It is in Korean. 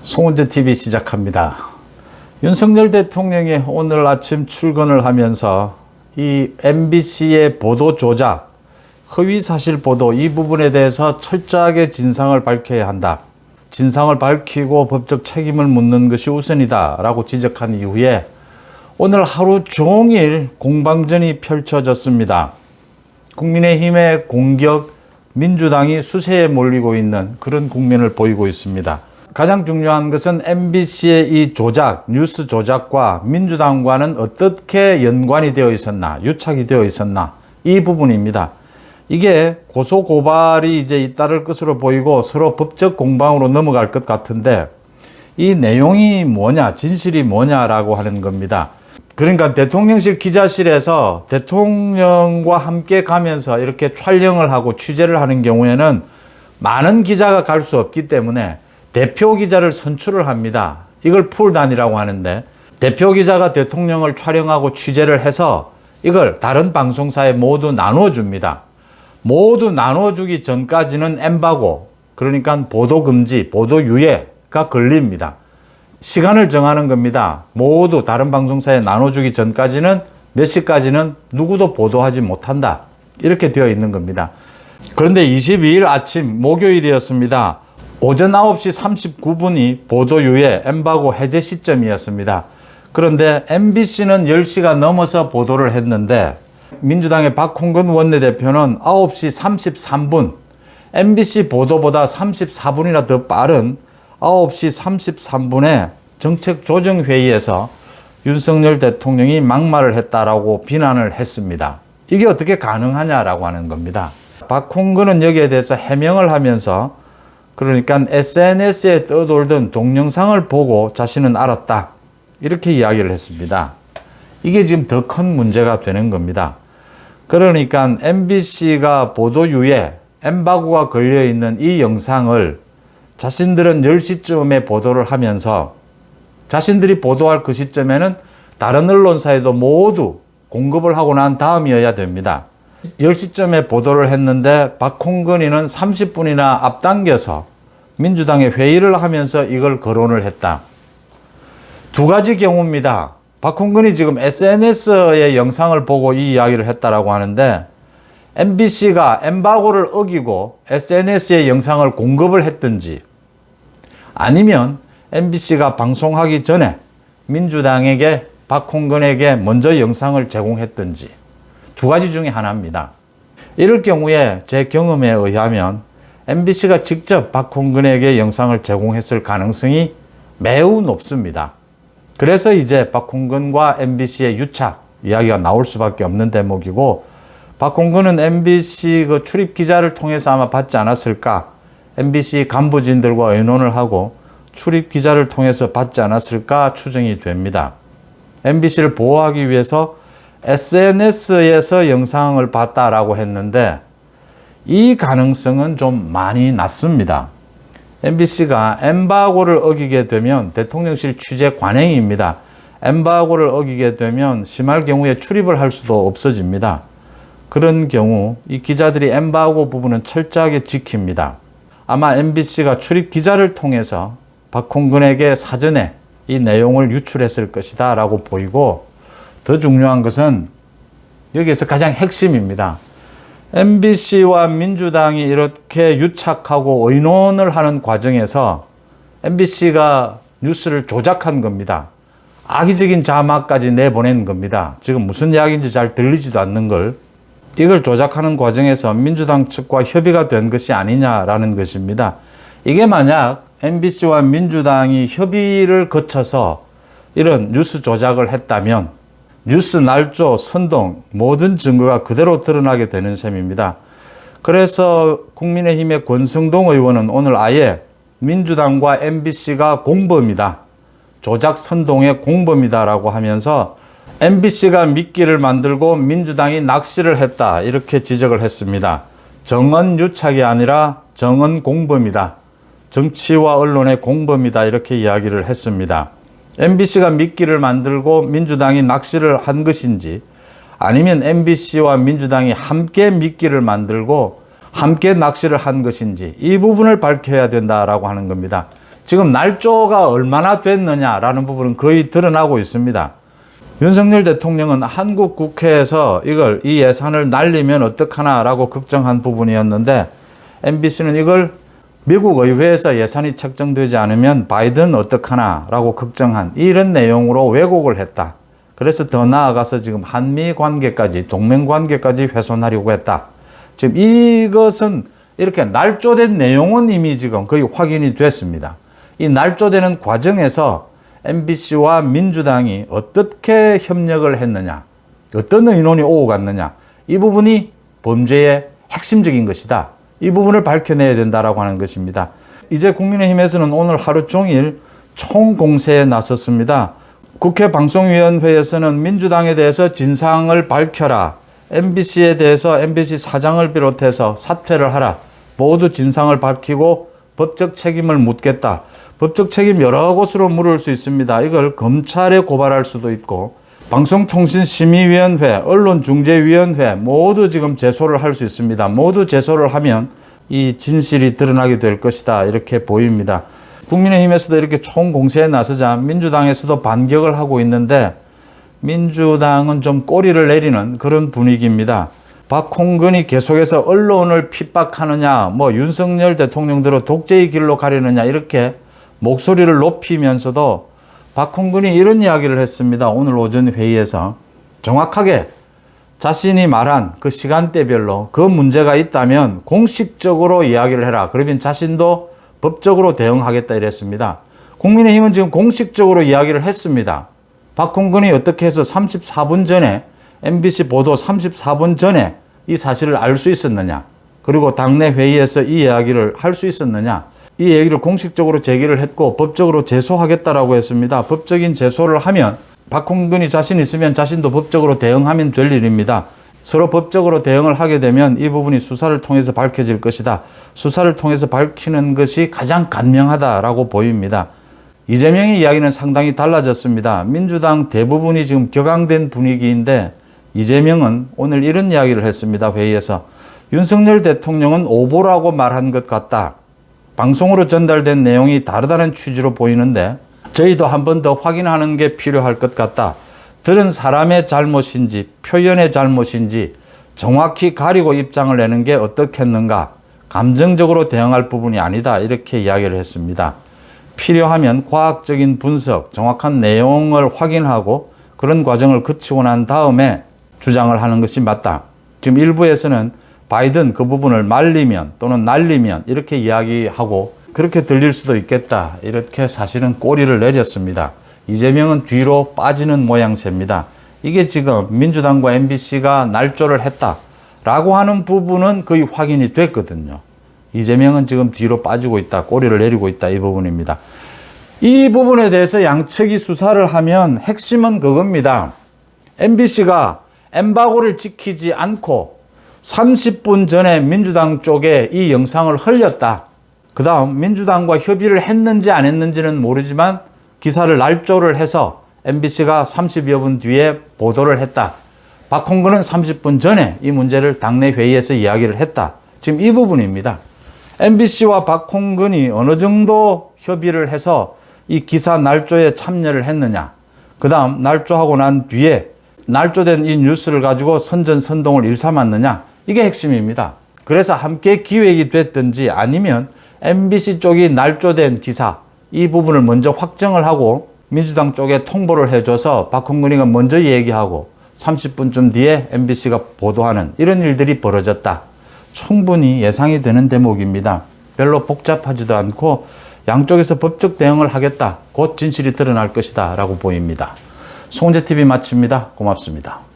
송은재TV 시작합니다. 윤석열 대통령이 오늘 아침 출근을 하면서 이 MBC의 보도 조작, 허위사실 보도 이 부분에 대해서 철저하게 진상을 밝혀야 한다. 진상을 밝히고 법적 책임을 묻는 것이 우선이다 라고 지적한 이후에 오늘 하루 종일 공방전이 펼쳐졌습니다. 국민의힘의 공격, 민주당이 수세에 몰리고 있는 그런 국면을 보이고 있습니다. 가장 중요한 것은 MBC의 이 조작, 뉴스 조작과 민주당과는 어떻게 연관이 되어 있었나, 유착이 되어 있었나, 이 부분입니다. 이게 고소고발이 이제 잇따를 것으로 보이고 서로 법적 공방으로 넘어갈 것 같은데 이 내용이 뭐냐, 진실이 뭐냐라고 하는 겁니다. 그러니까 대통령실 기자실에서 대통령과 함께 가면서 이렇게 촬영을 하고 취재를 하는 경우에는 많은 기자가 갈 수 없기 때문에 대표 기자를 선출을 합니다. 이걸 풀단이라고 하는데 대표 기자가 대통령을 촬영하고 취재를 해서 이걸 다른 방송사에 모두 나눠줍니다. 모두 나눠주기 전까지는 엠바고, 그러니까 보도금지, 보도유예가 걸립니다. 시간을 정하는 겁니다. 모두 다른 방송사에 나눠주기 전까지는 몇 시까지는 누구도 보도하지 못한다. 이렇게 되어 있는 겁니다. 그런데 22일 아침 목요일이었습니다. 오전 9시 39분이 보도유예, 엠바고 해제 시점이었습니다. 그런데 MBC는 10시가 넘어서 보도를 했는데 민주당의 박홍근 원내대표는 9시 33분, MBC 보도보다 34분이나 더 빠른 9시 33분에 정책조정회의에서 윤석열 대통령이 막말을 했다라고 비난을 했습니다. 이게 어떻게 가능하냐라고 하는 겁니다. 박홍근은 여기에 대해서 해명을 하면서 그러니까 SNS에 떠돌던 동영상을 보고 자신은 알았다. 이렇게 이야기를 했습니다. 이게 지금 더 큰 문제가 되는 겁니다. 그러니까 MBC가 보도유예, 엠바고가 걸려있는 이 영상을 자신들은 10시쯤에 보도를 하면서 자신들이 보도할 그 시점에는 다른 언론사에도 모두 공급을 하고 난 다음이어야 됩니다. 10시쯤에 보도를 했는데 박홍근이는 30분이나 앞당겨서 민주당의 회의를 하면서 이걸 거론을 했다. 두 가지 경우입니다. 박홍근이 지금 SNS의 영상을 보고 이 이야기를 했다라고 하는데 MBC가 엠바고를 어기고 SNS의 영상을 공급을 했든지 아니면 MBC가 방송하기 전에 민주당에게 박홍근에게 먼저 영상을 제공했든지 두 가지 중에 하나입니다. 이럴 경우에 제 경험에 의하면 MBC가 직접 박홍근에게 영상을 제공했을 가능성이 매우 높습니다. 그래서 이제 박홍근과 MBC의 유착 이야기가 나올 수밖에 없는 대목이고 박홍근은 MBC 그 출입 기자를 통해서 아마 받지 않았을까, MBC 간부진들과 의논을 하고 출입 기자를 통해서 받지 않았을까 추정이 됩니다. MBC를 보호하기 위해서 SNS에서 영상을 봤다라고 했는데 이 가능성은 좀 많이 낮습니다. MBC가 엠바고를 어기게 되면 대통령실 취재 관행입니다. 엠바고를 어기게 되면 심할 경우에 출입을 할 수도 없어집니다. 그런 경우 이 기자들이 엠바고 부분은 철저하게 지킵니다. 아마 MBC가 출입 기자를 통해서 박홍근에게 사전에 이 내용을 유출했을 것이다 라고 보이고, 더 중요한 것은 여기에서 가장 핵심입니다. MBC와 민주당이 이렇게 유착하고 의논을 하는 과정에서 MBC가 뉴스를 조작한 겁니다. 악의적인 자막까지 내보낸 겁니다. 지금 무슨 이야기인지 잘 들리지도 않는 걸, 이걸 조작하는 과정에서 민주당 측과 협의가 된 것이 아니냐라는 것입니다. 이게 만약 MBC와 민주당이 협의를 거쳐서 이런 뉴스 조작을 했다면 뉴스 날조, 선동 모든 증거가 그대로 드러나게 되는 셈입니다. 그래서 국민의힘의 권성동 의원은 오늘 아예 민주당과 MBC가 공범이다, 조작 선동의 공범이다라고 하면서 MBC가 미끼를 만들고 민주당이 낚시를 했다 이렇게 지적을 했습니다. 정언 유착이 아니라 정언 공범이다, 정치와 언론의 공범이다 이렇게 이야기를 했습니다. MBC가 미끼를 만들고 민주당이 낚시를 한 것인지 아니면 MBC와 민주당이 함께 미끼를 만들고 함께 낚시를 한 것인지 이 부분을 밝혀야 된다라고 하는 겁니다. 지금 날조가 얼마나 됐느냐라는 부분은 거의 드러나고 있습니다. 윤석열 대통령은 한국 국회에서 이 예산을 날리면 어떡하나라고 걱정한 부분이었는데 MBC는 이걸 미국 의회에서 예산이 책정되지 않으면 바이든 어떡하나라고 걱정한 이런 내용으로 왜곡을 했다. 그래서 더 나아가서 지금 한미 관계까지 동맹 관계까지 훼손하려고 했다. 지금 이것은 이렇게 날조된 내용은 이미 지금 거의 확인이 됐습니다. 이 날조되는 과정에서 MBC와 민주당이 어떻게 협력을 했느냐, 어떤 의논이 오고 갔느냐, 이 부분이 범죄의 핵심적인 것이다. 이 부분을 밝혀내야 된다라고 하는 것입니다. 이제 국민의힘에서는 오늘 하루 종일 총공세에 나섰습니다. 국회 방송위원회에서는 민주당에 대해서 진상을 밝혀라. MBC에 대해서 MBC 사장을 비롯해서 사퇴를 하라. 모두 진상을 밝히고 법적 책임을 묻겠다. 법적 책임 여러 곳으로 물을 수 있습니다. 이걸 검찰에 고발할 수도 있고 방송통신심의위원회, 언론중재위원회 모두 지금 제소를 할 수 있습니다. 모두 제소를 하면 이 진실이 드러나게 될 것이다. 이렇게 보입니다. 국민의힘에서도 이렇게 총공세에 나서자 민주당에서도 반격을 하고 있는데 민주당은 좀 꼬리를 내리는 그런 분위기입니다. 박홍근이 계속해서 언론을 핍박하느냐, 윤석열 대통령대로 독재의 길로 가려느냐 이렇게 목소리를 높이면서도 박홍근이 이런 이야기를 했습니다. 오늘 오전 회의에서 정확하게 자신이 말한 그 시간대별로 그 문제가 있다면 공식적으로 이야기를 해라. 그러면 자신도 법적으로 대응하겠다 이랬습니다. 국민의힘은 지금 공식적으로 이야기를 했습니다. 박홍근이 어떻게 해서 34분 전에 MBC 보도 34분 전에 이 사실을 알 수 있었느냐. 그리고 당내 회의에서 이 이야기를 할 수 있었느냐. 이 얘기를 공식적으로 제기를 했고 법적으로 제소하겠다라고 했습니다. 법적인 제소를 하면 박홍근이 자신 있으면 자신도 법적으로 대응하면 될 일입니다. 서로 법적으로 대응을 하게 되면 이 부분이 수사를 통해서 밝혀질 것이다. 수사를 통해서 밝히는 것이 가장 간명하다라고 보입니다. 이재명의 이야기는 상당히 달라졌습니다. 민주당 대부분이 지금 격앙된 분위기인데 이재명은 오늘 이런 이야기를 했습니다. 회의에서 윤석열 대통령은 오보라고 말한 것 같다. 방송으로 전달된 내용이 다르다는 취지로 보이는데 저희도 한 번 더 확인하는 게 필요할 것 같다. 들은 사람의 잘못인지 표현의 잘못인지 정확히 가리고 입장을 내는 게 어떻겠는가. 감정적으로 대응할 부분이 아니다. 이렇게 이야기를 했습니다. 필요하면 과학적인 분석, 정확한 내용을 확인하고 그런 과정을 거치고 난 다음에 주장을 하는 것이 맞다. 지금 일부에서는 바이든 그 부분을 말리면 또는 날리면 이렇게 이야기하고 그렇게 들릴 수도 있겠다. 이렇게 사실은 꼬리를 내렸습니다. 이재명은 뒤로 빠지는 모양새입니다. 이게 지금 민주당과 MBC가 날조를 했다라고 하는 부분은 거의 확인이 됐거든요. 이재명은 지금 뒤로 빠지고 있다. 꼬리를 내리고 있다. 이 부분입니다. 이 부분에 대해서 양측이 수사를 하면 핵심은 그겁니다. MBC가 엠바고를 지키지 않고 30분 전에 민주당 쪽에 이 영상을 흘렸다. 그 다음 민주당과 협의를 했는지 안 했는지는 모르지만 기사를 날조를 해서 MBC가 30여 분 뒤에 보도를 했다. 박홍근은 30분 전에 이 문제를 당내 회의에서 이야기를 했다. 지금 이 부분입니다. MBC와 박홍근이 어느 정도 협의를 해서 이 기사 날조에 참여를 했느냐. 그 다음 날조하고 난 뒤에 날조된 이 뉴스를 가지고 선전선동을 일삼았느냐. 이게 핵심입니다. 그래서 함께 기획이 됐든지 아니면 MBC 쪽이 날조된 기사 이 부분을 먼저 확정을 하고 민주당 쪽에 통보를 해줘서 박홍근이가 먼저 얘기하고 30분쯤 뒤에 MBC가 보도하는 이런 일들이 벌어졌다. 충분히 예상이 되는 대목입니다. 별로 복잡하지도 않고 양쪽에서 법적 대응을 하겠다. 곧 진실이 드러날 것이다 라고 보입니다. 송재TV 마칩니다. 고맙습니다.